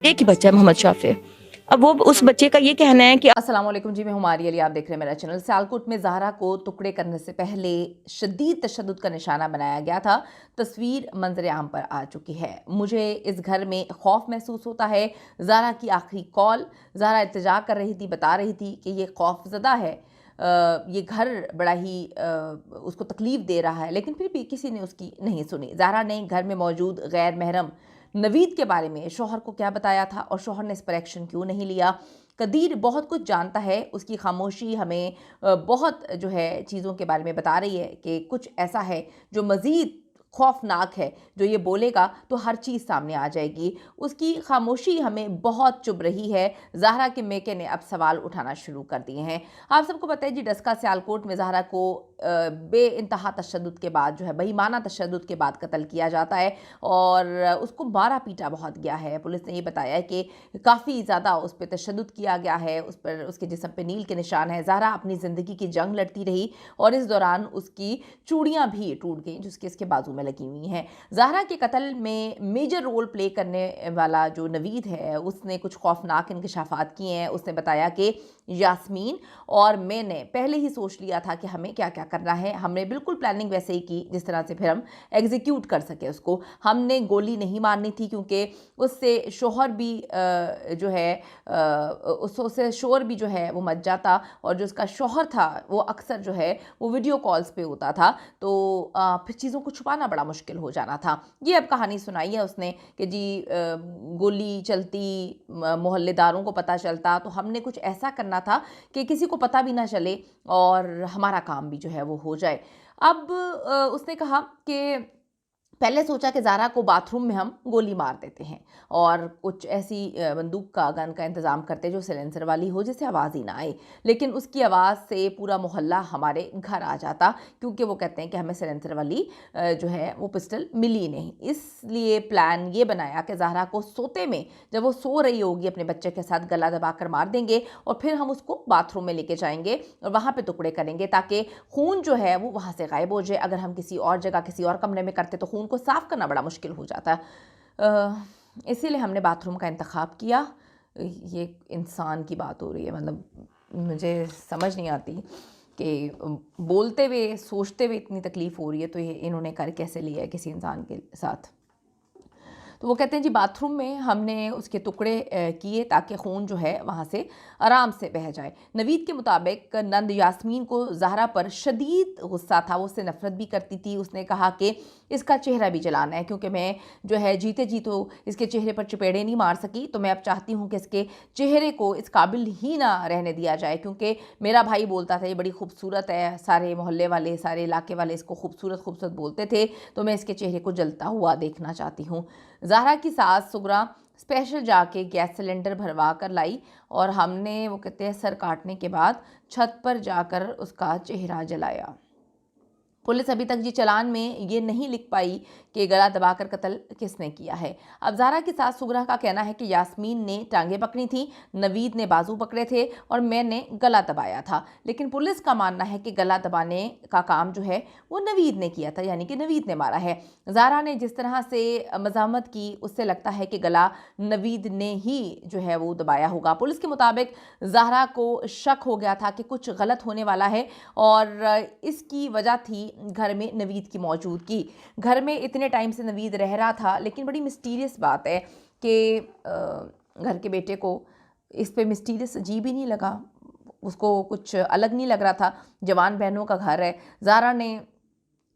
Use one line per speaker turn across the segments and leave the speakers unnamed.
एक ही बच्चा है मोहम्मद शाफी। अब वो उस बच्चे का ये कहना है कि
अस्सलाम वालेकुम जी, मैं हुमारी अली, आप देख रहे हैं मेरा चैनल। सियालकोट में ज़हरा को टुकड़े करने से पहले शदीद तशद्दुद का निशाना बनाया गया था। तस्वीर मंजर आम पर आ चुकी है। मुझे इस घर में खौफ महसूस होता है। ज़हरा की आखिरी कॉल, ज़हरा इल्तिजा कर रही थी, बता रही थी कि ये खौफज़दा है, ये घर बड़ा ही उसको तकलीफ़ दे रहा है, लेकिन फिर भी किसी ने उसकी नहीं सुनी। ज़हरा ने घर में मौजूद गैर महरम नवीद के बारे में शौहर को क्या बताया था और शौहर ने इस पर एक्शन क्यों नहीं लिया। कदीर बहुत कुछ जानता है, उसकी खामोशी हमें बहुत जो है चीज़ों के बारे में बता रही है कि कुछ ऐसा है जो मज़ीद खौफनाक है। जो ये बोलेगा तो हर चीज़ सामने आ जाएगी। उसकी खामोशी हमें बहुत चुभ रही है। ज़हरा के मेके ने अब सवाल उठाना शुरू कर दिए हैं। आप सबको पता है जी, डस्का सियालकोट में ज़हरा को बेइंतहा तशद्दुद के बाद जो है बेईमाना तशद्दुद के बाद कत्ल किया जाता है और उसको मारा पीटा बहुत गया है। पुलिस ने ये बताया है कि काफ़ी ज़्यादा उस पर तशद्दुद किया गया है, उस पर उसके जिस्म पे नील के निशान हैं। ज़हरा अपनी ज़िंदगी की जंग लड़ती रही और इस दौरान उसकी चूड़ियाँ भी टूट गईं जिसके इसके बाजू में लगी हुई हैं। ज़हरा के कत्ल में मेजर रोल प्ले करने वाला जो नवीद है, उसने कुछ खौफनाक इंकशाफात किए हैं। उसने बताया कि यास्मीन और मैंने पहले ही सोच लिया था कि हमें क्या क्या करना है। हमने बिल्कुल प्लानिंग वैसे ही की जिस तरह से फिर हम एग्जीक्यूट कर सके उसको। हमने गोली नहीं मारनी थी क्योंकि उससे शोहर भी जो है उससे शोर भी जो है वो मच जाता और जो उसका शोहर था वो अक्सर जो है वो वीडियो कॉल्स पे होता था, तो फिर चीज़ों को छुपाना बड़ा मुश्किल हो जाना था। ये अब कहानी सुनाई है उसने कि जी गोली चलती, मोहल्लेदारों को पता चलता, तो हमने कुछ ऐसा करना था कि किसी को पता भी ना चले और हमारा काम भी जो है वो हो जाए। अब उसने कहा कि पहले सोचा कि ज़ारा को बाथरूम में हम गोली मार देते हैं और कुछ ऐसी बंदूक का गन का इंतज़ाम करते जो सिलेंसर वाली हो जिससे आवाज़ ही ना आए, लेकिन उसकी आवाज़ से पूरा मोहल्ला हमारे घर आ जाता क्योंकि वो कहते हैं कि हमें सिलेंसर वाली जो है वो पिस्टल मिली नहीं। इसलिए प्लान ये बनाया कि ज़ारा को सोते में, जब वो सो रही होगी अपने बच्चे के साथ, गला दबा कर मार देंगे और फिर हम उसको बाथरूम में लेके जाएंगे और वहाँ पे टुकड़े करेंगे ताकि खून जो है वो वहाँ से गायब हो जाए। अगर हम किसी और जगह किसी और कमरे में करते तो खून को साफ़ करना बड़ा मुश्किल हो जाता। इसीलिए हमने बाथरूम का इंतखाब किया। ये इंसान की बात हो रही है, मतलब मुझे समझ नहीं आती कि बोलते हुए सोचते हुए इतनी तकलीफ़ हो रही है, तो ये इन्होंने कर कैसे लिया है किसी इंसान के साथ। तो वो कहते हैं जी, बाथरूम में हमने उसके टुकड़े किए ताकि खून जो है वहाँ से आराम से बह जाए। नवीद के मुताबिक नंद यास्मीन को ज़हरा पर शदीद गुस्सा था, वो उससे नफ़रत भी करती थी। उसने कहा कि इसका चेहरा भी जलाना है क्योंकि मैं जो है जीते जी तो इसके चेहरे पर चपेड़े नहीं मार सकी, तो मैं अब चाहती हूँ कि इसके चेहरे को इस काबिल ही ना रहने दिया जाए क्योंकि मेरा भाई बोलता था ये बड़ी खूबसूरत है, सारे मोहल्ले वाले सारे इलाके वाले इसको खूबसूरत खूबसूरत बोलते थे, तो मैं इसके चेहरे को जलता हुआ देखना चाहती हूँ। ज़हरा की सास सुगरा स्पेशल जाके गैस सिलेंडर भरवा कर लाई और हमने, वो कहते हैं, सर काटने के बाद छत पर जाकर उसका चेहरा जलाया। पुलिस अभी तक जी चालान में ये नहीं लिख पाई कि गला दबाकर कत्ल किसने किया है। अब ज़ारा के साथ सुगरा का कहना है कि यास्मीन ने टांगें पकड़ी थी, नवीद ने बाजू पकड़े थे और मैंने गला दबाया था, लेकिन पुलिस का मानना है कि गला दबाने का काम जो है वो नवीद ने किया था, यानी कि नवीद ने मारा है। ज़ारा ने जिस तरह से मज़ामत की उससे लगता है कि गला नवीद ने ही जो है वो दबाया होगा। पुलिस के मुताबिक ज़ारा को शक हो गया था कि कुछ गलत होने वाला है और इसकी वजह थी घर में नवीद की मौजूदगी। घर में इतने टाइम से नवीद रह रहा था, लेकिन बड़ी मिस्टीरियस बात है कि घर के बेटे को इस पे मिस्टीरियस अजीब ही नहीं लगा, उसको कुछ अलग नहीं लग रहा था। जवान बहनों का घर है। ज़ारा ने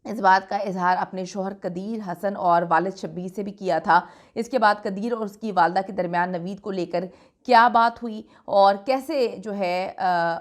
इस बात का इजहार अपने शौहर कदीर हसन और वालिद शब्बीर से भी किया था। इसके बाद कदीर और उसकी वालदा के दरमियान नवीद को लेकर क्या बात हुई और कैसे जो है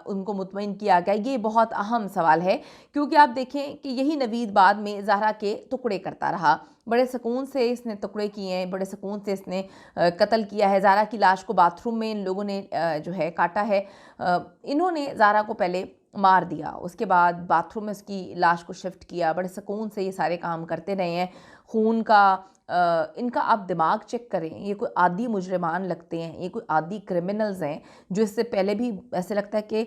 उनको मुतमईन किया गया, ये बहुत अहम सवाल है क्योंकि आप देखें कि यही नवीद बाद में ज़हरा के टुकड़े करता रहा। बड़े सुकून से इसने टुकड़े किए हैं, बड़े सुकून से इसने कत्ल किया है। ज़हरा की लाश को बाथरूम में इन लोगों ने जो है काटा है। इन्होंने ज़हरा को पहले मार दिया, उसके बाद बाथरूम में उसकी लाश को शिफ्ट किया। बड़े सुकून से ये सारे काम करते रहे हैं। खून का इनका आप दिमाग चेक करें, ये कोई आदी मुजरिमान लगते हैं, ये कोई आदी क्रिमिनल्स हैं जो इससे पहले भी ऐसे लगता है कि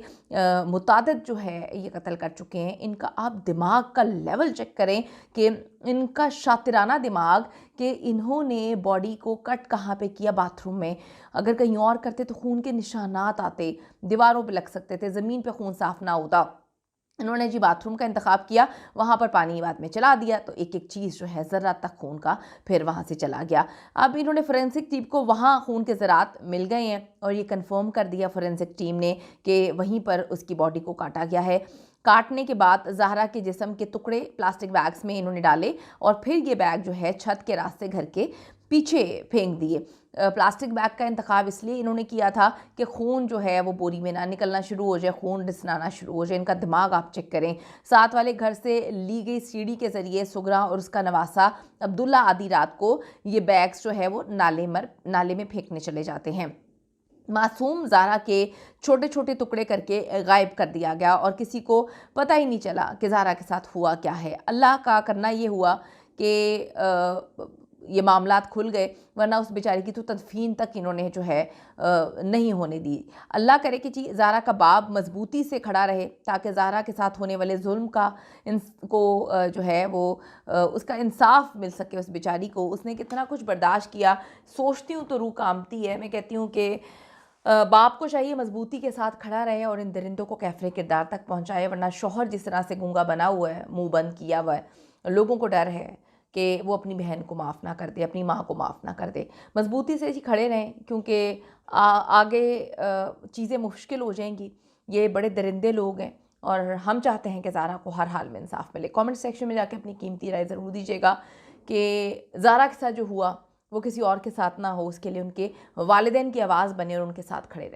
मुतादिद जो है ये कत्ल कर चुके हैं। इनका आप दिमाग का लेवल चेक करें कि इनका शातिराना दिमाग कि इन्होंने बॉडी को कट कहाँ पे किया, बाथरूम में। अगर कहीं और करते तो खून के निशानात आते, दीवारों पे लग सकते थे, ज़मीन पे खून साफ ना होता। इन्होंने जी बाथरूम का इंतखाब किया, वहाँ पर पानी बाद में चला दिया, तो एक एक चीज़ जो है ज़र्रा तक खून का फिर वहाँ से चला गया। अब इन्होंने फोरेंसिक टीम को वहाँ खून के ज़रात मिल गए हैं और ये कंफर्म कर दिया फोरेंसिक टीम ने कि वहीं पर उसकी बॉडी को काटा गया है। काटने के बाद ज़हरा के जिस्म के टुकड़े प्लास्टिक बैग्स में इन्होंने डाले और फिर ये बैग जो है छत के रास्ते घर के पीछे फेंक दिए। प्लास्टिक बैग का इंतखाब इसलिए इन्होंने किया था कि खून जो है वो बोरी में ना निकलना शुरू हो जाए, खून रिसनाना शुरू हो जाए। इनका दिमाग आप चेक करें। साथ वाले घर से ली गई सीढ़ी के ज़रिए सुगरा और उसका नवासा अब्दुल्ला आधी रात को ये बैग्स जो है वो नाले में फेंकने चले जाते हैं। मासूम ज़ारा के छोटे छोटे टुकड़े करके गायब कर दिया गया और किसी को पता ही नहीं चला कि ज़ारा के साथ हुआ क्या है। अल्लाह का करना ये हुआ कि ये मामलात खुल गए, वरना उस बेचारी की तो तदफीन तक इन्होंने जो है नहीं होने दी। अल्लाह करे कि जी ज़ारा का बाप मजबूती से खड़ा रहे ताकि ज़ारा के साथ होने वाले जुल्म का को जो है वो उसका इंसाफ मिल सके उस बेचारी को। उसने कितना कुछ बर्दाश्त किया, सोचती हूँ तो रूह कांपती है। मैं कहती हूँ कि बाप को चाहिए मजबूती के साथ खड़ा रहे और इन दरिंदों को कैफरे किरदार तक पहुँचाए, वरना शौहर जिस तरह से गूंगा बना हुआ है, मुँह बंद किया हुआ है, लोगों को डर है कि वो अपनी बहन को माफ़ ना कर दे, अपनी माँ को माफ़ ना कर दे। मजबूती से ही खड़े रहें क्योंकि आगे चीज़ें मुश्किल हो जाएंगी। ये बड़े दरिंदे लोग हैं और हम चाहते हैं कि ज़ारा को हर हाल में इंसाफ मिले। कमेंट सेक्शन में जाके अपनी कीमती राय ज़रूर दीजिएगा कि ज़ारा के साथ जो हुआ वो किसी और के साथ ना हो, उसके लिए उनके वालिदैन की आवाज़ बने और उनके साथ खड़े रहें।